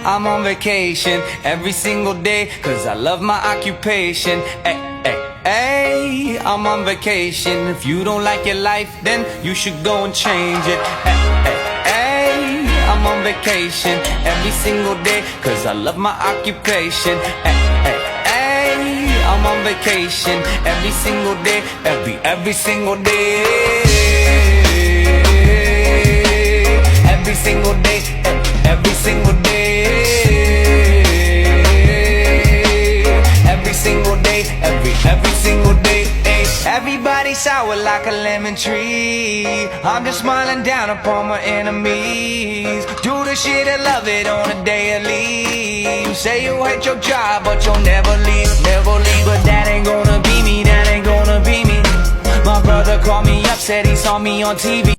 I'm on vacation every single day, cause I love my occupation. Ay, ay, ay, I'm on vacation. If you don't like your life, then you should go and change it. Ay, ay, ay, I'm on vacation every single day, cause I love my occupation. Ay, ay, ay, I'm on vacation every single day, every single day. Every single day, every single day. Every single day, every single day. Everybody sour like a lemon tree. I'm just smiling down upon my enemies. Do the shit and love it on a daily. You say you hate your job, but you'll never leave, never leave. But that ain't gonna be me, that ain't gonna be me. My brother called me up, said he saw me on TV.